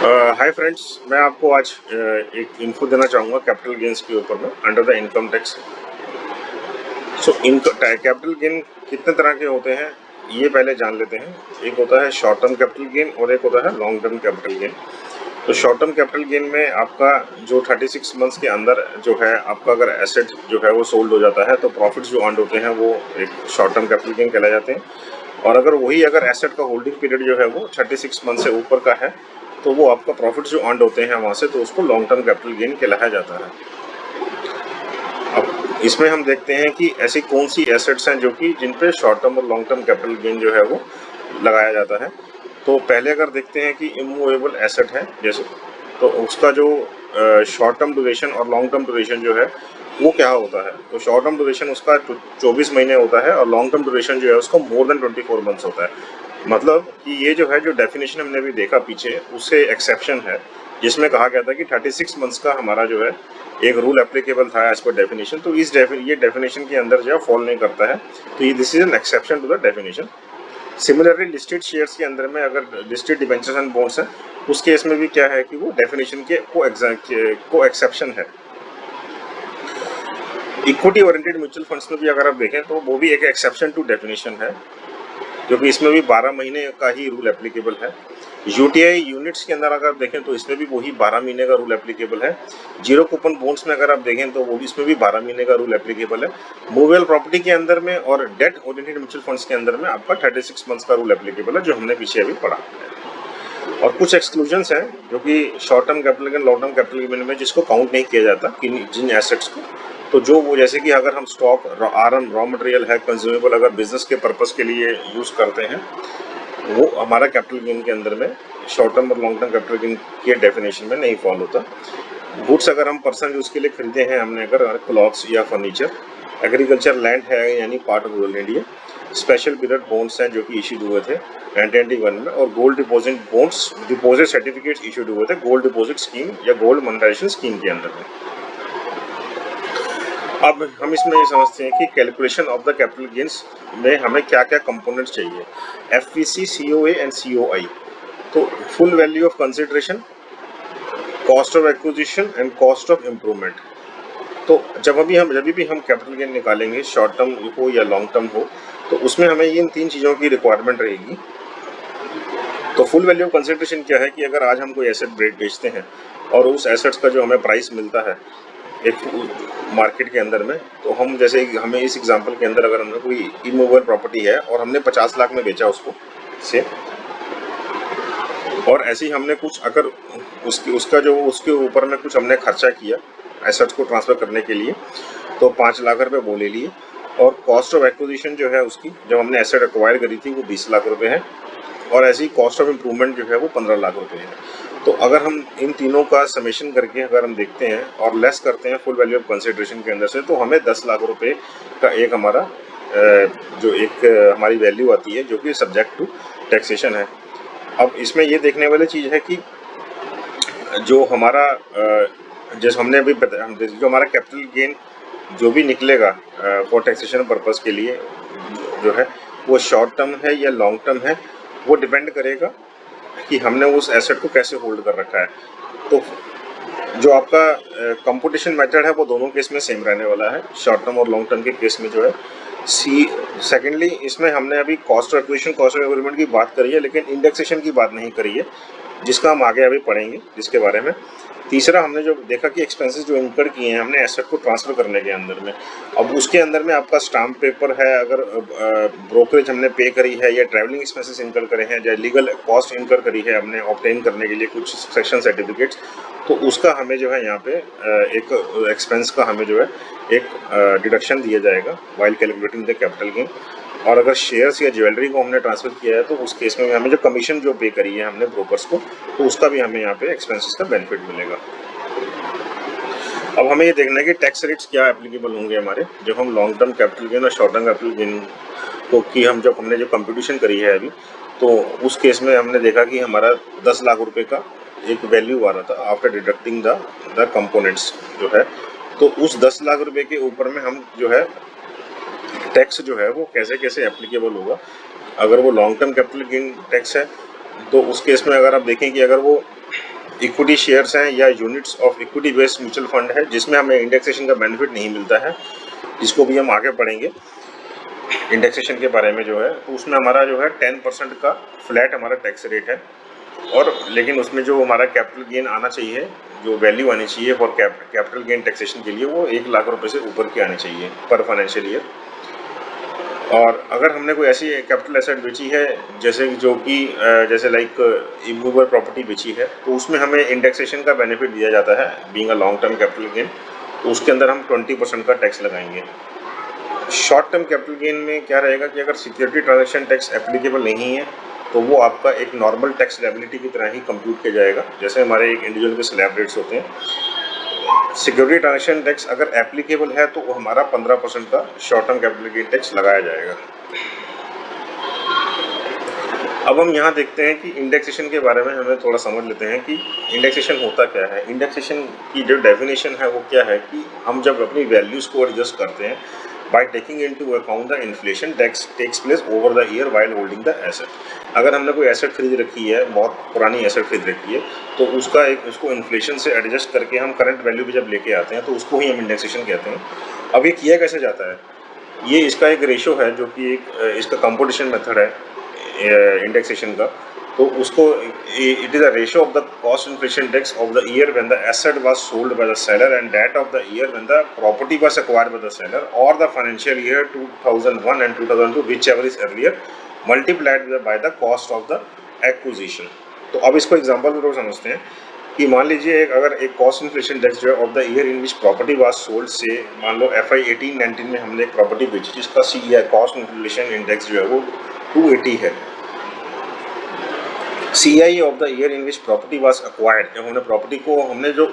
Hi friends, मैं आपको आज एक इन्फो देना चाहूँगा कैपिटल गेन्स के ऊपर में under the income tax. Capital gain कितने तरह के होते हैं ये पहले जान लेते हैं। एक होता है शॉर्ट टर्म कैपिटल गेन और एक होता है लॉन्ग टर्म कैपिटल गेन। तो शॉर्ट टर्म कैपिटल गेन में आपका जो 36 मंथ्स के अंदर जो है आपका अगर एसेट जो है वो सोल्ड हो जाता है तो प्रॉफिट्स जो अर्न होते हैं वो एक शॉर्ट टर्म कैपिटल गेन कहलाए जाते हैं। और अगर एसेट का होल्डिंग पीरियड जो है वो 36 मंथ से ऊपर का है तो वो आपका प्रॉफिट जो अर्न होते हैं वहाँ से, तो उसको लॉन्ग टर्म कैपिटल गेन कहलाया जाता है। अब इसमें हम देखते हैं कि ऐसी कौन सी एसेट्स हैं जो कि जिन पे शॉर्ट टर्म और लॉन्ग टर्म कैपिटल गेन जो है वो लगाया जाता है। तो पहले अगर देखते हैं कि इमूवेबल एसेट है जैसे, तो उसका जो शॉर्ट टर्म ड्यूरेशन और लॉन्ग टर्म ड्यूरेशन जो है वो क्या होता है। तो शॉर्ट टर्म ड्यूरेशन उसका 24 महीने होता है और लॉन्ग टर्म ड्यूरेशन जो है उसका मोर देन 24 मंथ्स होता है। मतलब कि ये जो है, जो डेफिनेशन हमने भी देखा पीछे, उससे एक्सेप्शन है जिसमें कहा गया था कि 36 मंथ्स का हमारा जो है एक रूल एप्लीकेबल था एज पर डेफिनेशन। तो ये डेफिनेशन के अंदर जो है फॉल नहीं करता है, तो ये this is an exception to the definition. Similarly listed shares के अंदर में अगर लिस्टेड डिबेंचर्स एंड बॉन्ड्स हैं, उस केस में भी क्या है कि वो डेफिनेशन के को एक्सेप्शन है। इक्विटी ओरिएंटेड म्यूचुअल फंड्स में भी अगर आप देखें तो वो भी एक एक्सेप्शन टू डेफिनेशन है, क्योंकि इसमें भी 12 महीने का ही रूल एप्लीकेबल है। यूटीआई यूनिट्स के अंदर अगर आप देखें तो इसमें भी वही 12 महीने का रूल एप्लीकेबल है। जीरो कूपन बॉन्ड्स में अगर आप देखें तो वो भी, इसमें भी 12 महीने का रूल एप्लीकेबल है। मूवेबल प्रॉपर्टी के अंदर में और डेट ओरिएंटेड म्यूचुअल फंड्स के अंदर में आपका 36 मंथ्स का रूल एप्लीकेबल है, जो हमने पीछे अभी पढ़ा। और कुछ एक्सक्लूजन्स हैं जो कि short term capital gain, long term capital gain में जिसको काउंट नहीं किया जाता जिन एसेट्स को। तो जो वो, जैसे कि अगर हम स्टॉक, आरएम, रॉ मटेरियल है, कंज्यूमेबल अगर बिजनेस के पर्पस के लिए यूज करते हैं, वो हमारा कैपिटल गेन के अंदर में शॉर्ट टर्म और लॉन्ग टर्म कैपिटल गेन के डेफिनेशन में नहीं फॉल होता। गुड्स अगर हम पर्सनल यूज के लिए खरीदे हैं हमने, अगर क्लॉथ्स या फर्नीचर, एग्रीकल्चर लैंड है यानी part of rural India, special period bonds हैं जो कि इशूड हुए थे 1991 में, और gold deposit bonds, deposit certificates issued हुए थे गोल्ड डिपॉजिट स्कीम या गोल्ड मोनेटाइजेशन स्कीम के अंदर में। अब हम इसमें ये समझते हैं कि calculation of the capital gains में हमें क्या क्या कंपोनेंट्स चाहिए। एफवीसी, सीओए एंड सीओआई। तो full value of consideration, cost of acquisition and cost of improvement. तो जब भी हम कैपिटल गेन निकालेंगे, शॉर्ट टर्म हो या लॉन्ग टर्म हो, तो उसमें हमें इन तीन चीज़ों की रिक्वायरमेंट रहेगी। तो फुल वैल्यू ऑफ कंसिडरेशन क्या है कि अगर आज हम कोई एसेट बेचते हैं और उस एसेट्स का जो हमें प्राइस मिलता है एक मार्केट के अंदर में, तो हम जैसे हमें इस एग्जांपल के अंदर अगर हमने कोई इमूवेबल प्रॉपर्टी है और हमने 50 लाख में बेचा उसको से, और ऐसे ही हमने कुछ अगर उसके ऊपर में कुछ हमने खर्चा किया एसेट्स को ट्रांसफर करने के लिए, तो 5 लाख रुपए वो ले लिए। और कॉस्ट ऑफ एक्विजिशन जो है उसकी, जब हमने एसेट एक्वायर करी थी, वो 20 लाख रुपए है। और ऐसे ही कॉस्ट ऑफ इम्प्रूवमेंट जो है वो 15 लाख रुपए है। तो अगर हम इन तीनों का समेशन करके अगर हम देखते हैं और लेस करते हैं फुल वैल्यू ऑफ कंसिडरेशन के अंदर से, तो हमें 10 लाख रुपए का एक हमारा जो एक हमारी वैल्यू आती है, जो कि सब्जेक्ट टू टैक्सेशन है। अब इसमें ये देखने वाली चीज़ है कि जो हमारा जैसे हमने अभी जो हमारा कैपिटल गेन जो भी निकलेगा फॉर टैक्सेशन पर्पस के लिए जो है, वो शॉर्ट टर्म है या लॉन्ग टर्म है, वो डिपेंड करेगा कि हमने उस एसेट को कैसे होल्ड कर रखा है। तो जो आपका कंप्यूटेशन मेथड है वो दोनों केस में सेम रहने वाला है, शॉर्ट टर्म और लॉन्ग टर्म के केस में जो है। सेकेंडली, इसमें हमने अभी cost of acquisition, cost of improvement की बात करी है, लेकिन इंडेक्सेशन की बात नहीं करी है, जिसका हम आगे अभी पढ़ेंगे जिसके बारे में। तीसरा, हमने जो देखा कि एक्सपेंसेस जो इंकर किए हैं हमने एसेट को ट्रांसफर करने के अंदर में, अब उसके अंदर में आपका स्टाम्प पेपर है, अगर ब्रोकरेज हमने पे करी है, या ट्रैवलिंग एक्सपेंसेस इंकर करे हैं, या लीगल कॉस्ट इंकर करी है हमने ऑब्टेन करने के लिए कुछ सेक्शन सर्टिफिकेट्स, तो उसका हमें जो है यहाँ पे एक एक्सपेंस का हमें जो है एक डिडक्शन दिया जाएगा while calculating the capital gain. और अगर शेयर्स या ज्वेलरी को हमने ट्रांसफर किया है, तो उस केस में हमें जो कमीशन जो पे करी है हमने ब्रोकर्स को, तो उसका भी हमें यहाँ पे एक्सपेंसेस का बेनिफिट मिलेगा। अब हमें ये देखना है कि टैक्स रेट्स क्या एप्लीकेबल होंगे हमारे, जब हम लॉन्ग टर्म कैपिटल गेन और शॉर्ट टर्म कैपिटल गेन को की हमने जो कंप्यूटेशन करी है अभी, तो उस केस में हमने देखा कि हमारा 10 लाख रुपए का एक वैल्यू आ रहा था आफ्टर डिडक्टिंग द कंपोनेंट्स जो है। तो उस 10 लाख रुपए के ऊपर में हम जो है टैक्स जो है वो कैसे कैसे एप्लीकेबल होगा। अगर वो long term capital gain tax है, तो उस केस में अगर आप देखें कि अगर वो इक्विटी शेयर्स हैं या units of equity based mutual fund है जिसमें हमें इंडेक्सेशन का बेनिफिट नहीं मिलता है, जिसको भी हम आगे पढ़ेंगे इंडेक्सेशन के बारे में जो है, तो उसमें हमारा जो है 10% का फ्लैट हमारा टैक्स रेट है। और लेकिन उसमें जो हमारा कैपिटल गेन आना चाहिए, जो वैल्यू आनी चाहिए फॉर कैपिटल गेन टैक्सेशन के लिए, वो 1 लाख रुपए से ऊपर की आनी चाहिए पर फाइनेंशियल ईयर। और अगर हमने कोई ऐसी कैपिटल एसेट बेची है जैसे जो कि जैसे लाइक इमूवेबल प्रॉपर्टी बेची है, तो उसमें हमें इंडेक्सेशन का बेनिफिट दिया जाता है being a long term capital gain, तो उसके अंदर हम 20% का टैक्स लगाएंगे। शॉर्ट टर्म कैपिटल गेन में क्या रहेगा कि अगर सिक्योरिटी ट्रांजैक्शन टैक्स एप्लीकेबल नहीं है तो वो आपका एक नॉर्मल टैक्स लायबिलिटी की तरह ही कंप्यूट किया जाएगा, जैसे हमारे एक इंडिविजुअल के स्लैब रेट्स होते हैं। सिक्योरिटी ट्रांजैक्शन टैक्स अगर एप्लीकेबल है तो वो हमारा 15% का short term capital gain tax लगाया जाएगा। अब हम यहाँ देखते हैं कि इंडेक्सेशन के बारे में हमें थोड़ा समझ लेते हैं कि इंडेक्सेशन होता क्या है। इंडेक्सेशन की जो डेफिनेशन है वो क्या है कि हम जब अपनी वैल्यूज़ को एडजस्ट करते हैं by taking into account the inflation that takes place over the year while holding the asset। अगर हमने कोई एसेट खरीद रखी है, बहुत पुरानी एसेट खरीद रखी है, तो उसको इन्फ्लेशन से एडजस्ट करके हम करंट वैल्यू पे जब लेके आते हैं तो उसको ही हम इंडेक्सेशन कहते हैं। अब ये किया कैसे जाता है, ये इसका एक रेशो है जो कि इसका कंपोजिशन मेथड है इंडेक्सेशन का। तो उसको it is a ratio of the cost inflation index of the year when the asset was sold by the seller and that of the year when the property was acquired by the seller और the financial year 2001 and 2002 whichever is earlier multiplied by the cost of the acquisition. तो अब इसको example के तौर पर समझते हैं कि मान लीजिए अगर एक कॉस्ट इन्फ्लेशन इंडेक्स जो है of the year in which property was sold से, मान लो FY 18-19 में हमने एक प्रॉपर्टी बेची जिसका CI कॉस्ट इन्फ्लेशन इंडेक्स जो है वो 280 है। CI of the year in which property was acquired, जब हमने प्रॉपर्टी को हमने जो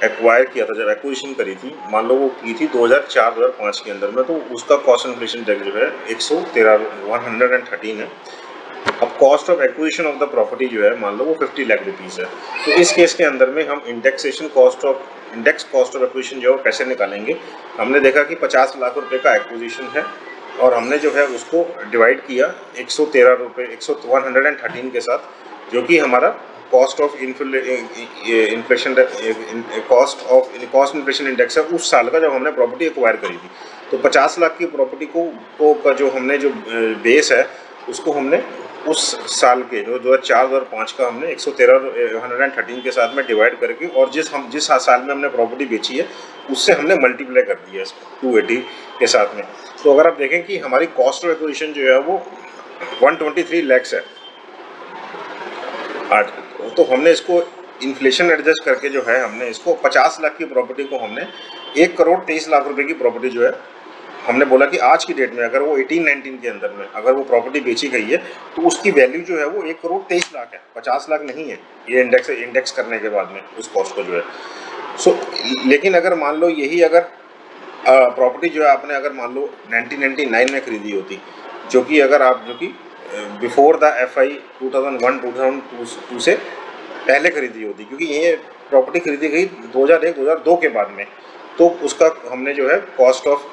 एक्वायर किया था, जब एक्विजिशन करी थी, मान लो वो की थी 2004-2005 के अंदर में, तो उसका कॉस्ट इन्फ्लेशन इंडेक्स जो है 113 है। अब cost of acquisition of the property जो है मान लो वो 50 लाख रुपीज़ है। तो इस केस के अंदर में हम इंडेक्स कॉस्ट ऑफ एक्विजिशन जो है कैसे निकालेंगे। हमने देखा कि 50 लाख रुपए का एक्विजिशन है और हमने जो है उसको डिवाइड किया 113 रुपये 113 के साथ, जो कि हमारा cost of inflation cost inflation index है उस साल का जब हमने प्रॉपर्टी एक्वायर करी थी। तो 50 लाख की प्रॉपर्टी को का जो हमने जो बेस है उसको हमने उस साल के जो 2004-2005 का हमने 113 के साथ में डिवाइड करके, और जिस साल में हमने प्रॉपर्टी बेची है उससे हमने मल्टीप्लाई कर दिया इसको 280 के साथ में। तो अगर आप देखें कि हमारी कॉस्ट ऑफ एक्विजिशन जो है वो 123 लाख है आज, तो हमने इसको इन्फ्लेशन एडजस्ट करके जो है हमने इसको 50 लाख की प्रॉपर्टी को हमने 1,23,00,000 रुपए की प्रॉपर्टी जो है हमने बोला कि आज की डेट में अगर वो 18-19 के अंदर में अगर वो प्रॉपर्टी बेची गई है तो उसकी वैल्यू जो है वो 1,23,00,000 है, 50 लाख नहीं है ये इंडेक्स करने के बाद में उस कॉस्ट को जो है। लेकिन अगर मान लो यही अगर प्रॉपर्टी जो है आपने अगर मान लो 1999 में खरीदी होती, जो कि बिफोर द FY 2001-2002 से पहले खरीदी होती, क्योंकि ये प्रॉपर्टी खरीदी गई 2001-2002 के बाद में, तो उसका हमने जो है कॉस्ट ऑफ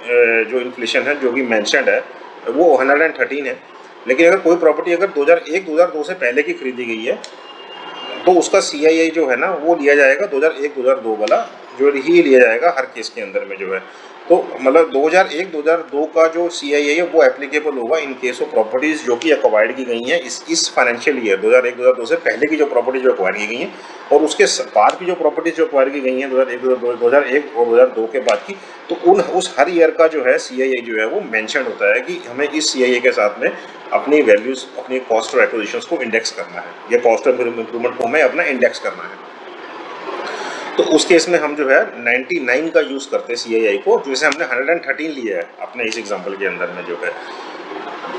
जो इन्फ्लेशन है जो कि मेंशन्ड है वो 113 है। लेकिन अगर कोई प्रॉपर्टी अगर 2001-2002 से पहले की खरीदी गई है तो उसका CII जो है ना वो लिया जाएगा 2001-2002 वाला जो ही लिया जाएगा हर केस के अंदर में जो है। तो मतलब 2001-2002 का जो CII है वो एप्लीकेबल होगा इन केस ऑफ प्रॉपर्टीज़ जो कि एक्वायर्ड की गई हैं इस फाइनेंशियल ईयर 2001-2002 से पहले की जो प्रॉपर्टी जो एक्वायर की गई हैं, और उसके बाद की जो प्रॉपर्टीज जो एक्वायर की गई हैं 2001 और 2002 के बाद की, तो उस हर ईयर का जो है CII जो है वो मेंशन होता है कि हमें इस CII के साथ में अपनी वैल्यूज़ अपनी कॉस्ट ऑफ एक्विजिशंस को इंडेक्स करना है, या कॉस्ट ऑफ इम्प्रूवमेंट को हमें अपना इंडेक्स करना है। तो उस केस में हम जो है 99 का यूज़ करते हैं CII को, जैसे हमने 113 लिया है अपने इस एग्जांपल के अंदर में जो है।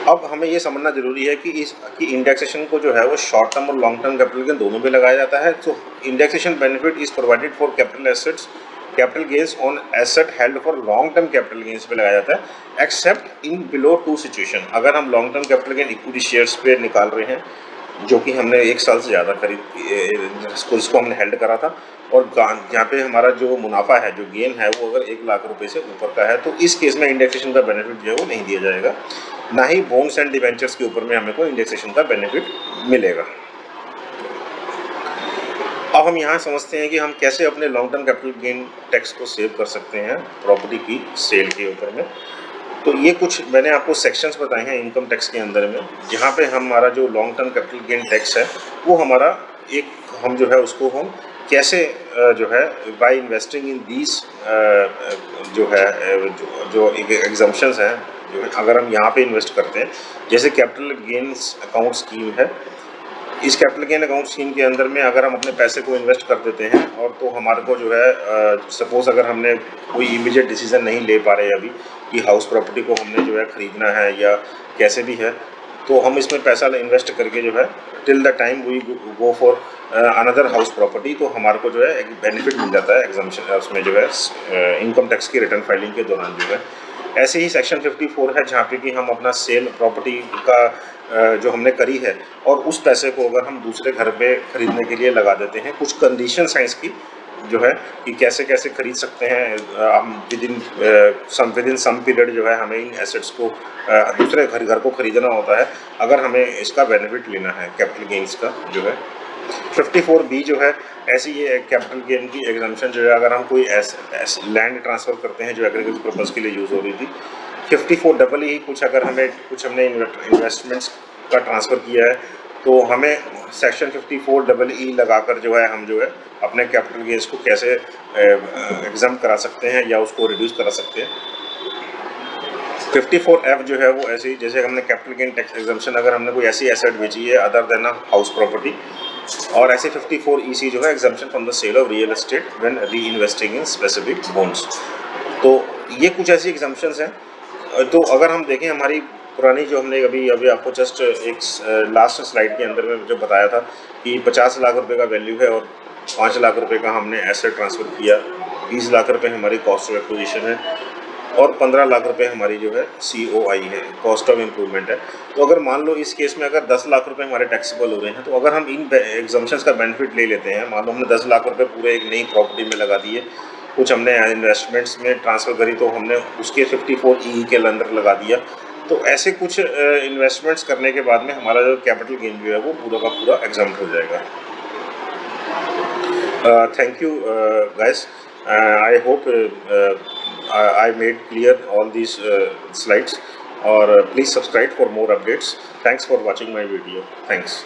अब हमें ये समझना जरूरी है कि इंडेक्सेशन को जो है वो शॉर्ट टर्म और लॉन्ग टर्म कैपिटल गेन दोनों पे लगाया जाता है। तो indexation benefit is provided for capital gains on asset held for long term capital gains पे लगाया जाता है, एक्सेप्ट इन बिलो 2 सिचुएशन। अगर हम long term capital gain equity shares पे निकाल रहे हैं जो कि हमने 1 साल से ज़्यादा इसको हमने हेल्ड करा था, और जहाँ पे हमारा जो मुनाफा है जो गेन है वो अगर 1 लाख रुपए से ऊपर का है, तो इस केस में इंडेक्सेशन का बेनिफिट जो है वो नहीं दिया जाएगा। ना ही बॉन्ड्स एंड डिवेंचर्स के ऊपर में हमें को इंडेक्सेशन का बेनिफिट मिलेगा। अब हम यहाँ समझते हैं कि हम कैसे अपने long term capital gain tax को सेव कर सकते हैं प्रॉपर्टी की सेल के ऊपर में। तो ये कुछ मैंने आपको सेक्शंस बताए हैं इनकम टैक्स के अंदर में, जहाँ पे हमारा जो long term capital gain tax है वो हमारा एक हम जो है उसको हम कैसे जो है बाय इन्वेस्टिंग इन दीज जो है जो एग्जम्पशंस हैं, जो है अगर हम यहाँ पे इन्वेस्ट करते हैं, जैसे कैपिटल गेन्स अकाउंट स्कीम है, इस कैपिटल गेन अकाउंट स्कीम के अंदर में अगर हम अपने पैसे को इन्वेस्ट कर देते हैं और तो हमारे को जो है सपोज़ अगर हमने कोई इमीडिएट डिसीजन नहीं ले पा रहे अभी कि हाउस प्रॉपर्टी को हमने जो है ख़रीदना है या कैसे भी है, तो हम इसमें पैसा इन्वेस्ट करके जो है till the time we go for another house property, तो हमारे को जो है एक बेनिफिट मिल जाता है एग्जाम्पशन उसमें जो है इनकम टैक्स की रिटर्न फाइलिंग के दौरान जो है। ऐसे ही सेक्शन 54 है, जहाँ पे कि हम अपना सेल प्रॉपर्टी का जो हमने करी है और उस पैसे को अगर हम दूसरे घर पे ख़रीदने के लिए लगा देते हैं, कुछ कंडीशंस हैं इसकी जो है कि कैसे कैसे खरीद सकते हैं हम विद इन सम पीरियड जो है हमें इन एसेट्स को दूसरे घर को ख़रीदना होता है अगर हमें इसका बेनिफिट लेना है कैपिटल गेन्स का जो है। 54B जो है ऐसी ये कैपिटल गेन की एग्जाम्पशन जो है अगर हम कोई लैंड ट्रांसफ़र करते हैं जो एग्रीकल्चर पर्पज़ के लिए यूज़ हो रही थी। 54EE कुछ अगर हमने इन्वेस्टमेंट्स का ट्रांसफ़र किया है तो हमें सेक्शन 54EE लगाकर जो है हम जो है अपने कैपिटल गेन्स को कैसे एग्जाम करा सकते हैं या उसको रिड्यूस करा सकते हैं। 54F जो है वो ऐसे ही जैसे हमने कैपिटल गेन टैक्स एग्जाम्पशन अगर हमने कोई ऐसी एसेट बेची है other than a house property, और ऐसे 54EC जो है exemption from the sale of real estate when reinvesting in specific bonds. तो ये कुछ ऐसी एग्जाम्पशंस हैं। तो अगर हम देखें हमारी पुरानी जो हमने अभी आपको जस्ट एक लास्ट स्लाइड के अंदर में जो बताया था कि 50 लाख रुपए का वैल्यू है और 5 लाख रुपए का हमने एसेट ट्रांसफ़र किया, 20 लाख रुपए हमारी कॉस्ट ऑफ एक्विजिशन है और 15 लाख रुपए हमारी जो है COI है, कॉस्ट ऑफ इम्प्रूवमेंट है। तो अगर मान लो इस केस में अगर 10 लाख रुपए हमारे टैक्सेबल हो रहे हैं, तो अगर हम इन एग्जाम्पशंस का बेनिफिट ले लेते हैं, मान लो हमने 10 लाख रुपए पूरे एक नई प्रॉपर्टी में लगा दिए, कुछ हमने इन्वेस्टमेंट्स में ट्रांसफ़र करी तो हमने उसके 54EE के अंदर लगा दिया, तो ऐसे कुछ इन्वेस्टमेंट्स करने के बाद में हमारा जो कैपिटल गेन जो है वो पूरा का पूरा एग्जाम्प्ट हो जाएगा। Thank you guys. I hope I made clear all these slides, or please subscribe for more updates. Thanks for watching my video. Thanks.